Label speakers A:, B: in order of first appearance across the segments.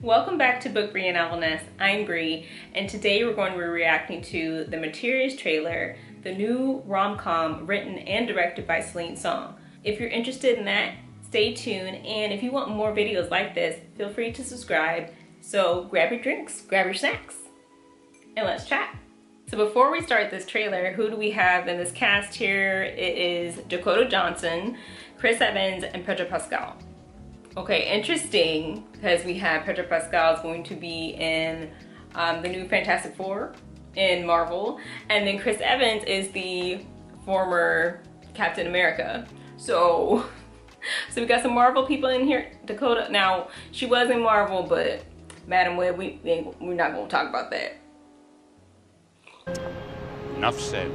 A: Welcome back to Book Bree and Owl I'm Bree, and today we're going to be reacting to the Materialists trailer, the new rom-com written and directed by Celine Song. If you're interested in that, stay tuned, and if you want more videos like this, feel free to subscribe. So grab your drinks, grab your snacks, and let's chat. So before we start this trailer, who do we have in this cast here? It is Dakota Johnson, Chris Evans, and Pedro Pascal. Okay, interesting, because we have Pedro Pascal is going to be in the new Fantastic Four in Marvel, and then Chris Evans is the former Captain America. So we got some Marvel people in here. Dakota, now she was in Marvel, but Madam Web, we're not going to talk about that.
B: Enough said.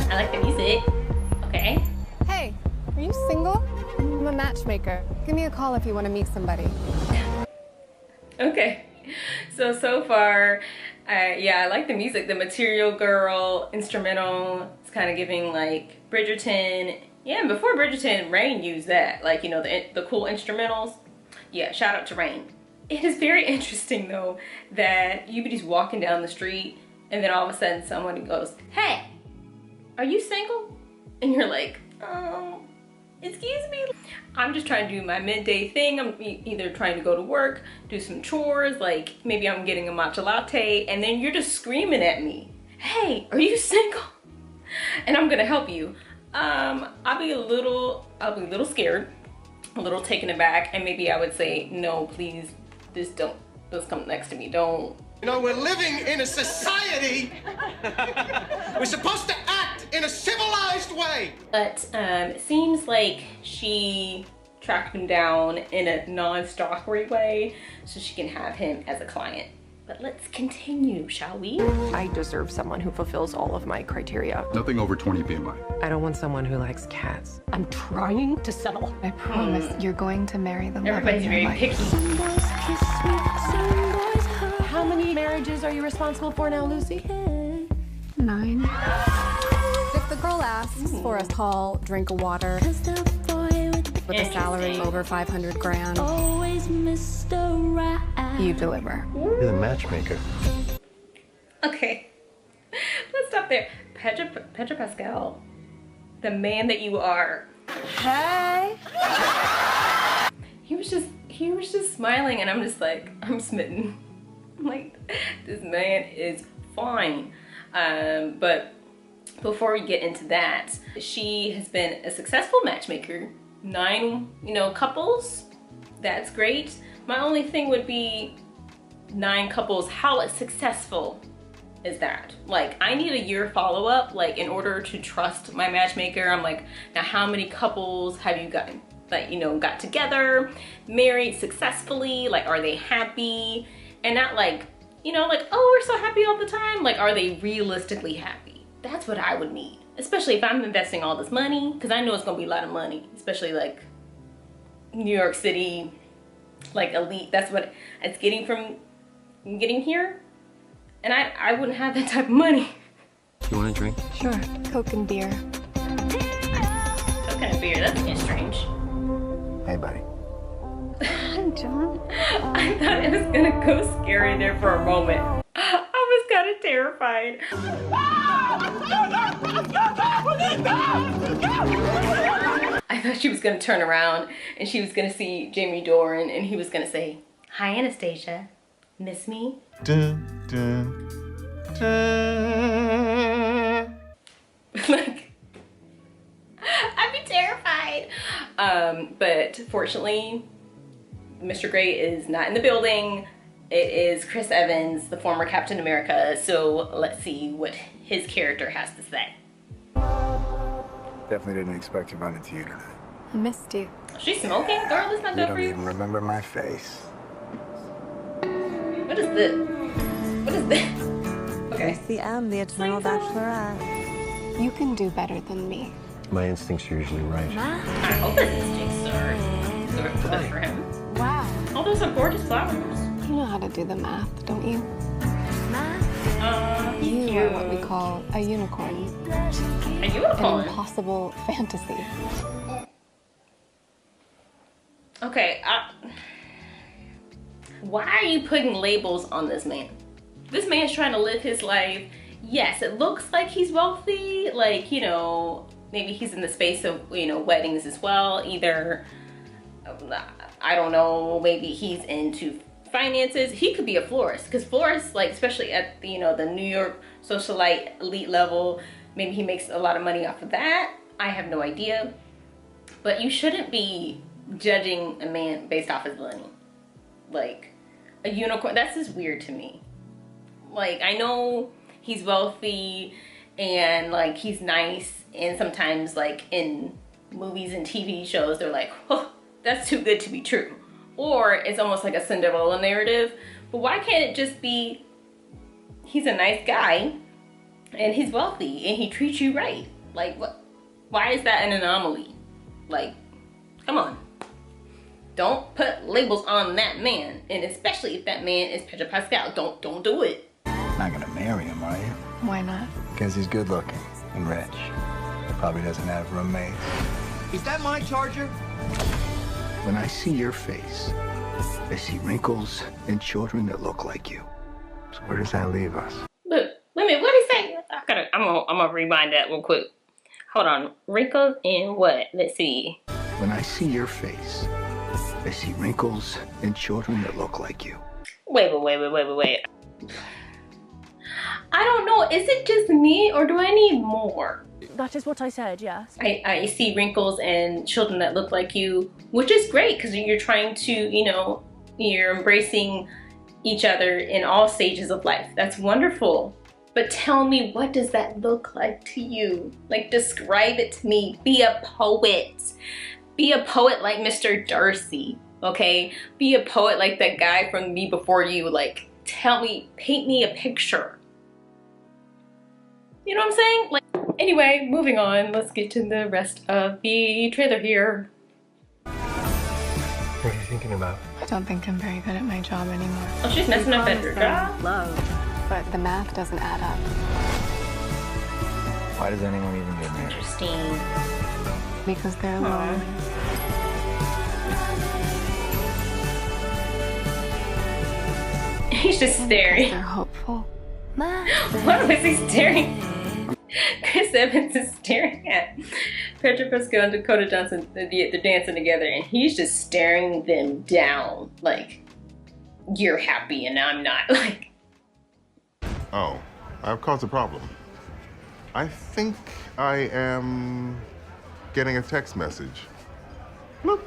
A: I like the music. Okay.
C: Hey, are you single? I'm a matchmaker. Give me a call if you want to meet somebody.
A: Okay. So far, yeah, I like the music. The Material Girl instrumental. It's kind of giving like Bridgerton. Yeah, and before Bridgerton, Rain used that. Like, you know, the cool instrumentals. Yeah, shout out to Rain. It is very interesting though that you be just walking down the street and then all of a sudden someone goes, "Hey, are you single?" And you're like, excuse me? I'm just trying to do my midday thing. I'm either trying to go to work, do some chores, like maybe I'm getting a matcha latte, and then you're just screaming at me, "Hey, are you single?" And I'm gonna help you. I'll be a little scared, a little taken aback, and maybe I would say, "No, please, just come next to me, don't."
D: You know, we're living in a society. We're supposed to act in a civilized way.
A: But it seems like she tracked him down in a non-stalkery way so she can have him as a client. But let's continue, shall we?
E: I deserve someone who fulfills all of my criteria.
F: Nothing over 20 BMI.
E: I don't want someone who likes cats.
G: I'm trying to settle.
C: I promise you're going to marry the love of
A: Everybody's
C: your
A: very
C: life.
A: picky.
G: How many marriages are you responsible for now, Lucy?
C: 9. If the girl asks for a tall drink of water with a salary over 500 grand, you deliver.
D: You're the matchmaker.
A: Okay, let's stop there. Pedro Pascal, the man that you are.
C: Hey!
A: He was just smiling, and I'm just like, I'm smitten. I'm like, this man is fine. But before we get into that, she has been a successful matchmaker. 9, couples. That's great. My only thing would be 9 couples. How successful is that? Like, I need a year follow-up, like, in order to trust my matchmaker. I'm like, now how many couples have you gotten? Like, got together, married successfully? Like, are they happy? And not like, like, oh, we're so happy all the time. Like, are they realistically happy? That's what I would need. Especially if I'm investing all this money, because I know it's gonna be a lot of money, especially like New York City, like elite. That's what it's getting here. And I wouldn't have that type of money.
D: You want a drink?
C: Sure. Coke and beer.
A: What kind of beer? That's getting strange.
D: Hey, buddy.
C: Hi, John.
A: I thought it was gonna go scary there for a moment. I was kind of terrified. I thought she was gonna turn around and she was gonna see Jamie Dornan and he was gonna say, "Hi, Anastasia. Miss me?"
D: Dun, dun, dun.
A: Like, I'd be terrified. But fortunately, Mr. Gray is not in the building. It is Chris Evans, the former Captain America. So let's see what his character has to say.
H: Definitely didn't expect to run into you tonight.
C: I missed you.
A: She's smoking? Girl, that's not
H: You
A: good
H: don't
A: for you.
H: even remember my face.
A: What is this? What is this? Okay.
I: I am the eternal bachelorette.
C: You can do better than me.
D: My instincts are usually right.
A: I hope his instincts are good for him.
C: Wow.
A: Oh, those are gorgeous flowers.
C: You know how to do the math, don't you?
A: You
C: You are what we call a unicorn.
A: A
C: An
A: unicorn?
C: impossible fantasy.
A: Okay, why are you putting labels on this man? This man's trying to live his life. Yes, it looks like he's wealthy, like, you know, maybe he's in the space of, you know, weddings as well. Either, I don't know, maybe he's into finances. He could be a florist, because florists, like, especially at the, you know, the New York socialite elite level, maybe he makes a lot of money off of that. I have no idea. But you shouldn't be judging a man based off his money. Like, a unicorn, that's just weird to me. Like, I know he's wealthy and like he's nice, and sometimes like in movies and TV shows they're like, oh, that's too good to be true, or it's almost like a Cinderella narrative. But why can't it just be he's a nice guy and he's wealthy and he treats you right? Like, what? Why is that an anomaly? Like, come on, don't put labels on that man, and especially if that man is Pedro Pascal. Don't do it.
H: Not gonna marry him, are you?
C: Why not?
H: Because he's good looking and rich. Probably doesn't have roommates.
D: Is that my charger?
H: When I see your face, I see wrinkles and children that look like you. So where does that leave us?
A: Look, wait a minute, what did he say? I'm gonna rewind that real quick. Hold on, wrinkles and what? Let's see.
H: When I see your face, I see wrinkles and children that look like you.
A: Wait. I don't know, is it just me or do I need more?
G: That is what I said, yes.
A: I see wrinkles and children that look like you, which is great because you're trying to, you know, you're embracing each other in all stages of life. That's wonderful. But tell me, what does that look like to you? Like, describe it to me. Be a poet. Be a poet like Mr. Darcy, okay? Be a poet like that guy from Me Before You. Like, tell me, paint me a picture. You know what I'm saying? Like, anyway, moving on. Let's get to the rest of the trailer here.
E: What are you thinking about?
C: I don't think I'm very good at my job anymore.
A: Oh, she's messing up at her job?
C: Love. But the math doesn't add up.
H: Why does anyone even get married?
A: Interesting.
C: Because they're lonely.
A: He's just staring.
C: They're hopeful.
A: What was he staring? Chris Evans is staring at Pedro Pascal and Dakota Johnson. They're dancing together, and he's just staring them down. Like, you're happy and I'm not. Like,
B: oh, I've caused a problem. I think I am getting a text message. Look.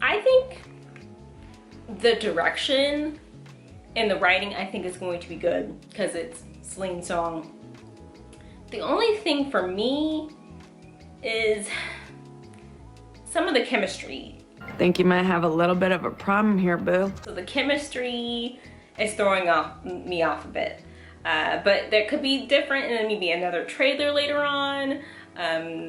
A: I think the direction and the writing, I think, is going to be good because it's Celine Song. The only thing for me is some of the chemistry.
F: Think you might have a little bit of a problem here, boo.
A: So the chemistry is throwing me off a bit. But that could be different and maybe another trailer later on.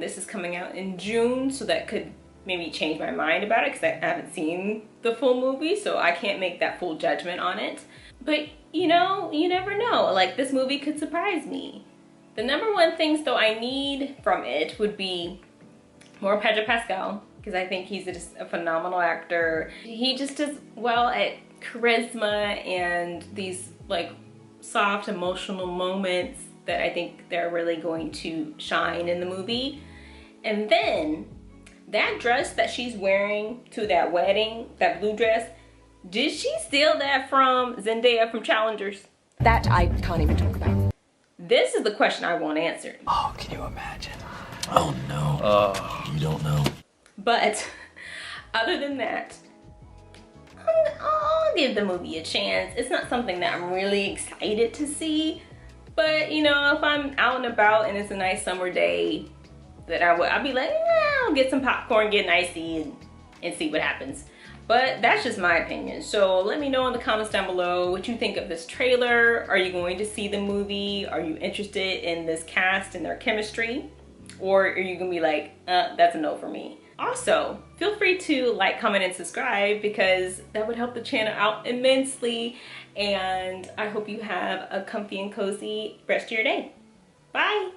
A: This is coming out in June, so that could maybe change my mind about it because I haven't seen the full movie, so I can't make that full judgment on it. But you know, you never know. Like, this movie could surprise me. The number one things though I need from it would be more Pedro Pascal, because I think he's just a phenomenal actor. He just does well at charisma and these like soft emotional moments that I think they're really going to shine in the movie. And then that dress that she's wearing to that wedding, that blue dress, did she steal that from Zendaya from Challengers?
E: That I can't even talk about.
A: This is the question I want answered.
J: Oh, can you imagine? Oh no. You don't know.
A: But other than that, I'll give the movie a chance. It's not something that I'm really excited to see, but you know, if I'm out and about and it's a nice summer day, that I'll be like, I'll get some popcorn, get an icy, and see what happens. But that's just my opinion. So let me know in the comments down below what you think of this trailer. Are you going to see the movie? Are you interested in this cast and their chemistry? Or are you gonna be like, that's a no for me? Also, feel free to like, comment, and subscribe because that would help the channel out immensely. And I hope you have a comfy and cozy rest of your day. Bye.